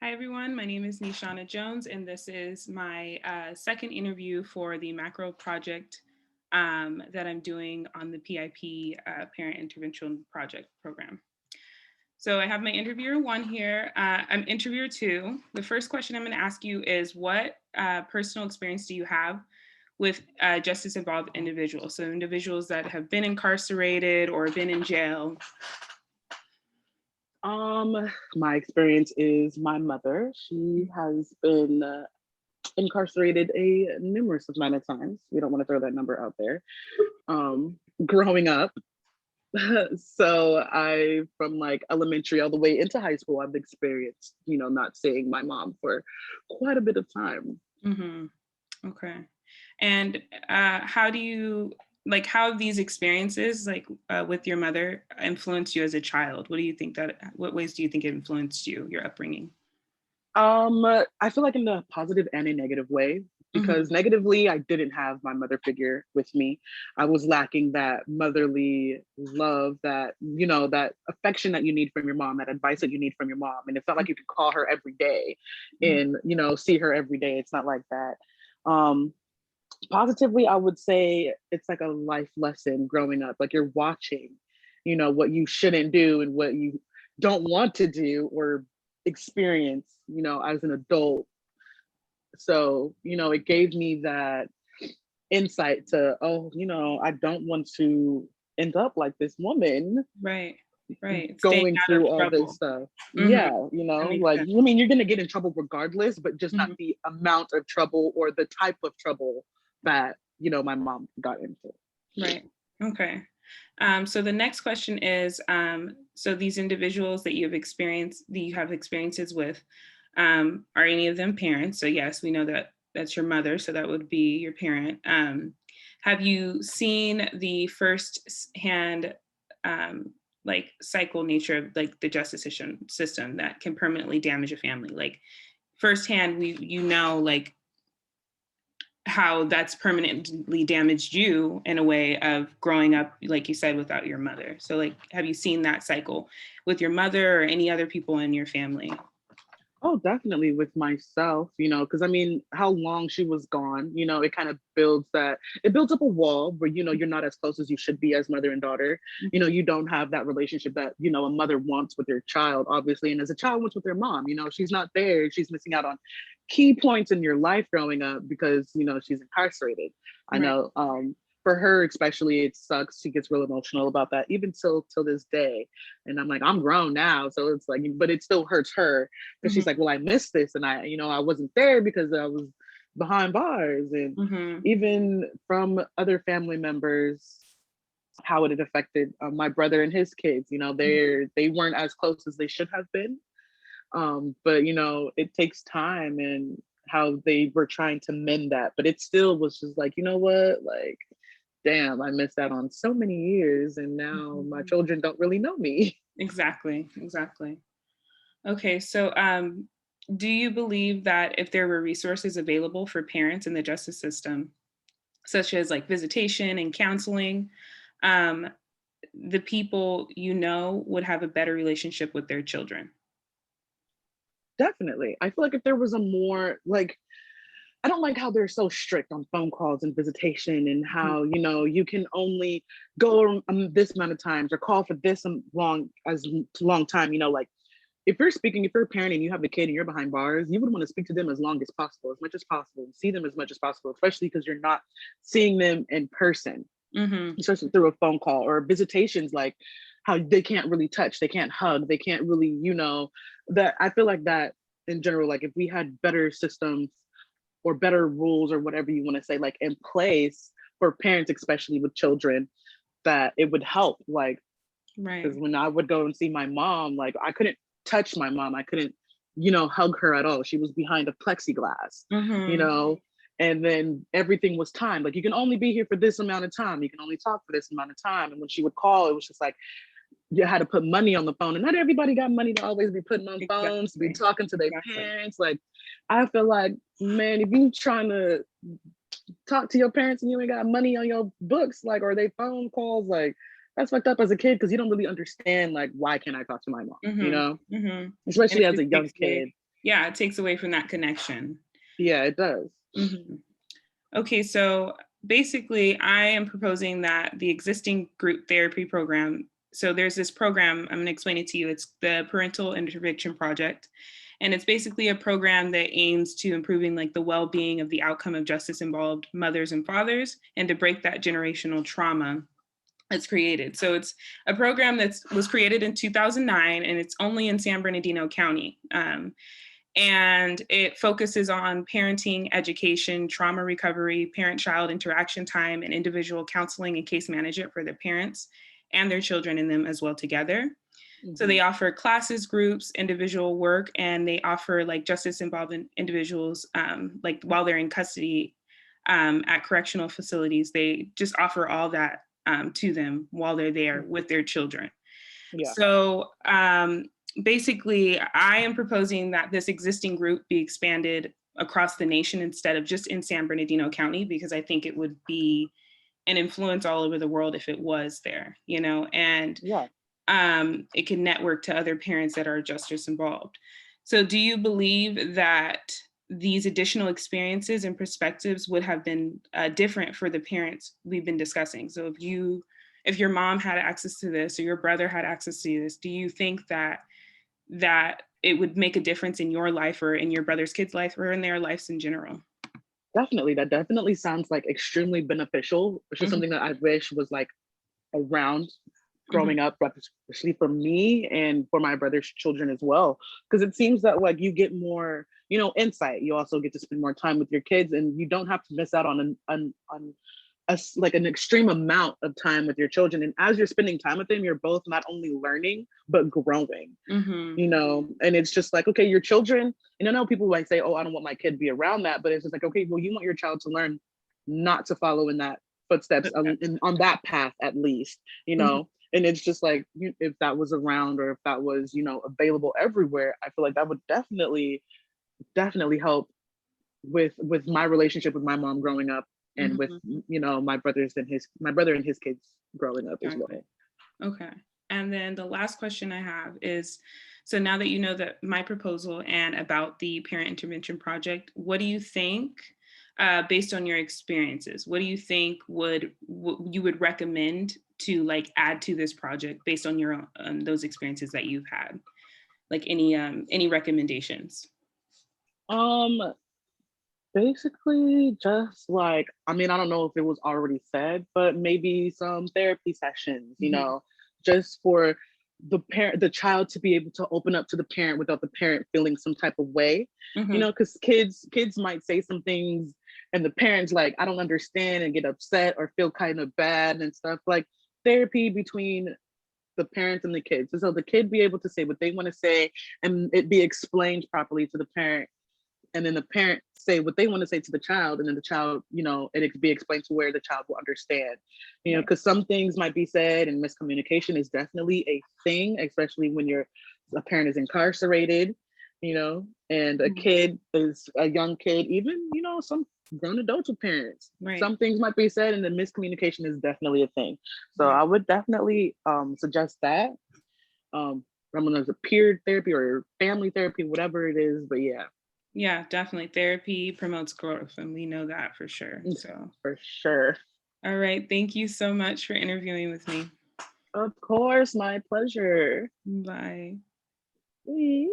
Hi, everyone. My name is Nishana Jones, and this is my second interview for the macro project that I'm doing on the PIP Parent Intervention Project program. So I have my interviewer one here. I'm interviewer two. The first question I'm going to ask you is what personal experience do you have with justice involved individuals? So individuals that have been incarcerated or been in jail. My experience is my mother. She has been incarcerated a numerous amount of times. We don't want to throw that number out there. Growing up, so I from like elementary all the way into high school, I've experienced, not seeing my mom for quite a bit of time. Mm-hmm. Okay. And how do you how have these experiences with your mother influenced you as a child? What ways do you think it influenced you, your upbringing? I feel like in a positive and a negative way, because Mm-hmm. negatively, I didn't have my mother figure with me. I was lacking that motherly love, that affection that you need from your mom, that advice that you need from your mom. And it's not like you can call her every day and, see her every day. It's not like that. Um, Positively, I would say it's like a life lesson growing up. Like you're watching, what you shouldn't do and what you don't want to do or experience, as an adult. So, it gave me that insight to, oh, I don't want to end up like this woman Right. Right. Staying going out of through all this trouble. stuff. Mm-hmm. Yeah, That makes like, sense. you're going to get in trouble regardless, but just not Mm-hmm. the amount of trouble or the type of trouble that, my mom got into. Right. Okay. So the next question is, so these individuals that you have experiences with, are any of them parents? So yes, we know that that's your mother, so that would be your parent. Have you seen the first hand, cycle nature of the justice system that can permanently damage a family? Like firsthand, how that's permanently damaged you in a way of growing up, like you said, without your mother. So have you seen that cycle with your mother or any other people in your family? Oh, definitely with myself, because I mean, how long she was gone, it kind of it builds up a wall where, you're not as close as you should be as mother and daughter. Mm-hmm. You don't have that relationship that, a mother wants with their child, obviously. And as a child wants with their mom, she's not there. She's missing out on key points in your life growing up because, she's incarcerated. I Right. know, for her especially, it sucks. She gets real emotional about that, even till this day. And I'm like, I'm grown now, so it's like, but it still hurts her because Mm-hmm. she's like, well, I missed this, and I wasn't there because I was behind bars. And Mm-hmm. even from other family members, how it had affected my brother and his kids. They weren't as close as they should have been. But it takes time, and how they were trying to mend that, but it still was just like, what, like, damn, I missed out on so many years, and now my Mm-hmm. children don't really know me. Exactly. Exactly. Okay. So, do you believe that if there were resources available for parents in the justice system, such as visitation and counseling, um, the people would have a better relationship with their children? Definitely. I feel like if there was a more like, I don't like how they're so strict on phone calls and visitation, and how, you can only go this amount of times or call for this long time, like if you're a parent and you have a kid and you're behind bars, you would want to speak to them as long as possible, as much as possible, see them as much as possible, especially because you're not seeing them in person, Mm-hmm. especially through a phone call or visitations, like how they can't really touch, they can't hug, they can't really, that I feel like that in general, like if we had better systems or better rules or whatever you want to say, like in place for parents, especially with children, that it would help. Like, because Right. when I would go and see my mom, like I couldn't touch my mom. I couldn't, hug her at all. She was behind a plexiglass, you Mm-hmm. know, and then everything was timed. Like you can only be here for this amount of time. You can only talk for this amount of time. And when she would call, it was just like you had to put money on the phone. And not everybody got money to always be putting on phones, to be Exactly. talking to their Exactly. parents. Like I feel like, man, if you trying to talk to your parents and you ain't got money on your books, like, or they phone calls, like that's fucked up as a kid because you don't really understand, like, why can't I talk to my mom, Mm-hmm. Mm-hmm. And especially it as a just young takes away, kid. Yeah, it takes away from that connection. Yeah, it does. Mhm. Okay, so basically, I am proposing that the existing group therapy program. So there's this program, I'm going to explain it to you. It's the Parental Intervention Project. And it's basically a program that aims to improving like the well-being of the outcome of justice involved mothers and fathers and to break that generational trauma that's created. So it's a program that was created in 2009 and it's only in San Bernardino County. And it focuses on parenting, education, trauma recovery, parent child interaction time, and individual counseling and case management for their parents and their children in them as well together. So Hmm. they offer classes, groups, individual work, and they offer like justice involved individuals, like while they're in custody at correctional facilities. They just offer all that to them while they're there Hmm. with their children. Yeah, So basically, I am proposing that this existing group be expanded across the nation instead of just in San Bernardino County, because I think it would be an influence all over the world if it was there, you know, and yeah. it can network to other parents that are justice involved. So, do you believe that these additional experiences and perspectives would have been different for the parents we've been discussing? So, if your mom had access to this or your brother had access to this, do you think that it would make a difference in your life or in your brother's kids' life or in their lives in general? Definitely. That definitely sounds like extremely beneficial. It's just Mhm, something that I wish was like around mhm, growing up, but especially for me and for my brother's children as well. Because it seems that like you get more, insight. You also get to spend more time with your kids, and you don't have to miss out on like an extreme amount of time with your children. And as you're spending time with them, you're both not only learning but growing. mhm. And it's just like, okay, your children, and I know people like say, oh, I don't want my kid to be around that, but it's just like, okay, well, you want your child to learn not to follow in that footsteps, Footsteps. on that path at least, Mhm. and it's just like, if that was around, or if that was, available everywhere, I feel like that would definitely help with my relationship with my mom growing up, and with, Mhm. my brother and his kids growing up as Exactly. well. Okay. And then the last question I have is, so now that you know that my proposal and about the parent intervention project, what do you think, based on your experiences, what do you think you would recommend to like add to this project based on your own, those experiences that you've had? Like any recommendations? um Basically, just like, I mean, I don't know if it was already said, but maybe some therapy sessions, Mhm. just for the child to be able to open up to the parent without the parent feeling some type of way, Mhm. because kids might say some things, and the parents like, I don't understand, and get upset or feel kind of bad and stuff. Like, therapy between the parents and the kids. So the kid be able to say what they want to say, and it be explained properly to the parent, and then the parent say what they want to say to the child, and then the child, it be explained to where the child will understand, Right. because some things might be said, and miscommunication is definitely a thing, especially when a parent is incarcerated, and Mhm. a young kid, even, some grown adults with parents. Right. Some things might be said, and the miscommunication is definitely a thing. So Right. I would definitely suggest that. I don't know, as a peer therapy or family therapy, whatever it is, but yeah. Yeah, definitely. Therapy promotes growth, and we know that for sure. So, For sure. all right. Thank you so much for interviewing with me. Of course, my pleasure. Bye. Mm.